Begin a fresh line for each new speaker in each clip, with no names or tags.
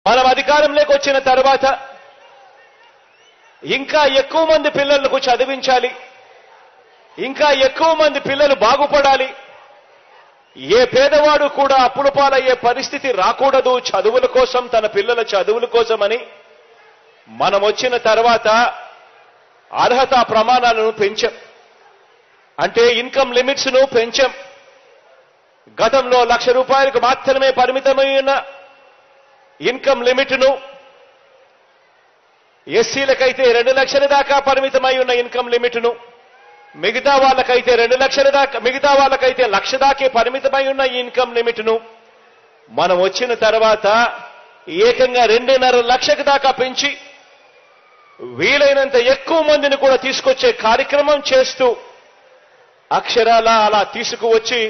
మనం అధికారంలోకి వచ్చిన తర్వాత ఇంకా ఎక్కువ మంది పిల్లలకు చదివించాలి, ఇంకా ఎక్కువ మంది పిల్లలు బాగుపడాలి, ఏ పేదవాడు కూడా అప్పుల పాలయ్యే పరిస్థితి రాకూడదు చదువుల కోసం, తన పిల్లల చదువుల కోసమని మనం వచ్చిన తర్వాత అర్హత ప్రమాణాలను పెంచాం. అంటే ఇన్కమ్ లిమిట్స్ ను పెంచాం. గతంలో ₹1,00,000 మాత్రమే పరిమితమైన ఇన్కమ్ లిమిట్ ను ఎస్సీలకైతే 2 లక్షల దాకా పరిమితమై ఉన్న ఇన్కమ్ లిమిట్ ను మిగతా వాళ్ళకైతే 2 లక్షల దాకా, మిగతా వాళ్ళకైతే 1,00,000 దాకే పరిమితమై ఉన్న ఈ ఇన్కమ్ లిమిట్ ను మనం వచ్చిన తర్వాత ఏకంగా 2.5 లక్షల దాకా పెంచి వీలైనంత ఎక్కువ మందిని కూడా తీసుకొచ్చే కార్యక్రమం చేస్తూ అక్షరాల అలా తీసుకువచ్చి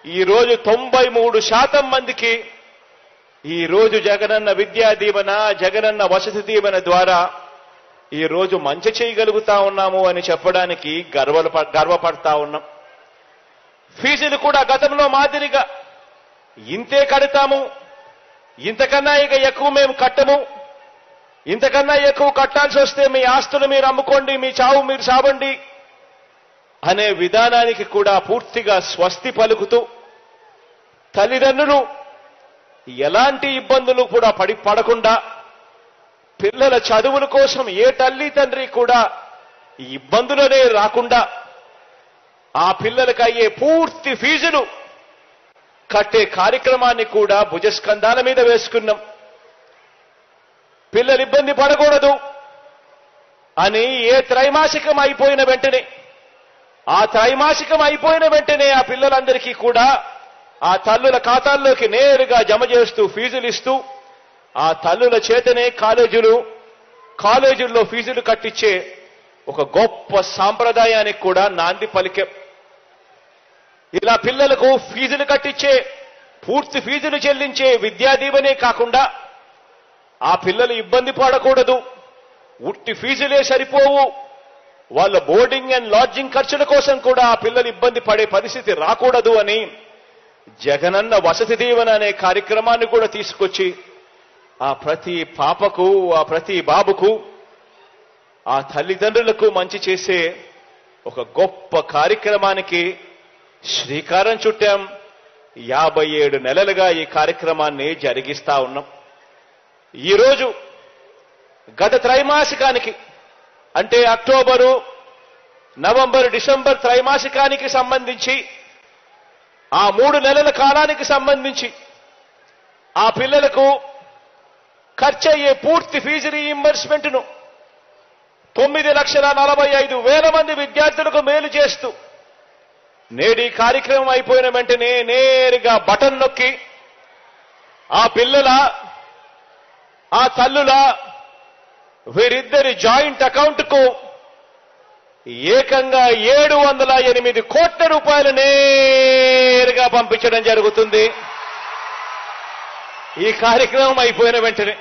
ఈరోజు 93% మందికి ఈరోజు జగనన్న విద్యా దీవెన, జగనన్న వసతి దీవెన ద్వారా ఈరోజు మంచి చేయగలుగుతా ఉన్నాము అని చెప్పడానికి గర్వపడతా ఉన్నాం. ఫీజులు కూడా గతంలో మాదిరిగా ఇంతే కడతాము, ఇంతకన్నా ఇక ఎక్కువ మేము కట్టము, ఇంతకన్నా ఎక్కువ కట్టాల్సి వస్తే మీ ఆస్తులు మీరు అమ్ముకోండి, మీ చావు మీరు సావండి అనే విధానానికి కూడా పూర్తిగా స్వస్తి పలుకుతూ తల్లిదండ్రులు ఎలాంటి ఇబ్బందులు కూడా పడకుండా, పిల్లల చదువుల కోసం ఏ తల్లి తండ్రి కూడా ఇబ్బందులనే రాకుండా ఆ పిల్లలకు అయ్యే పూర్తి ఫీజులు కట్టే కార్యక్రమాన్ని కూడా భుజస్కంధాల మీద వేసుకున్నాం. పిల్లలు ఇబ్బంది పడకూడదు అని ఏ త్రైమాసికం అయిపోయిన వెంటనే, ఆ త్రైమాసికం అయిపోయిన వెంటనే ఆ పిల్లలందరికీ కూడా ఆ తల్లుల ఖాతాల్లోకి నేరుగా జమ చేస్తూ ఫీజులు ఇస్తూ ఆ తల్లుల చేతనే కాలేజీల్లో ఫీజులు కట్టించే ఒక గొప్ప సాంప్రదాయానికి కూడా నాంది పలికే. ఇలా పిల్లలకు ఫీజులు కట్టించే, పూర్తి ఫీజులు చెల్లించే విద్యా దీవెనే కాకుండా ఆ పిల్లలు ఇబ్బంది పడకూడదు, ఉట్టి ఫీజులే సరిపోవు, వాళ్ళ బోర్డింగ్ అండ్ లాడ్జింగ్ ఖర్చుల కోసం కూడా ఆ పిల్లలు ఇబ్బంది పడే పరిస్థితి రాకూడదు అని జగనన్న వసతి దీవెన అనే కార్యక్రమాన్ని కూడా తీసుకొచ్చి ఆ ప్రతి పాపకు, ఆ ప్రతి బాబుకు, ఆ తల్లిదండ్రులకు మంచి చేసే ఒక గొప్ప కార్యక్రమానికి శ్రీకారం చుట్టాం. 57 నెలలుగా ఈ కార్యక్రమాన్ని జరిగిస్తా ఉన్నాం. ఈరోజు గత త్రైమాసికానికి అంటే అక్టోబరు, నవంబరు, డిసెంబర్ త్రైమాసికానికి సంబంధించి ఆ 3 నెలల కాలానికి సంబంధించి ఆ పిల్లలకు ఖర్చయ్యే పూర్తి ఫీజు రీయింబర్స్మెంట్ ను 9,45,000 మంది విద్యార్థులకు మేలు చేస్తూ నేడు ఈ కార్యక్రమం అయిపోయిన వెంటనే నేరుగా బటన్ నొక్కి ఆ పిల్లల, ఆ తల్లుల, వీరిద్దరి జాయింట్ అకౌంట్ కు ఏకంగా 708 కోట్ల రూపాయలు నేరుగా పంపించడం జరుగుతుంది ఈ కార్యక్రమం అయిపోయిన వెంటనే.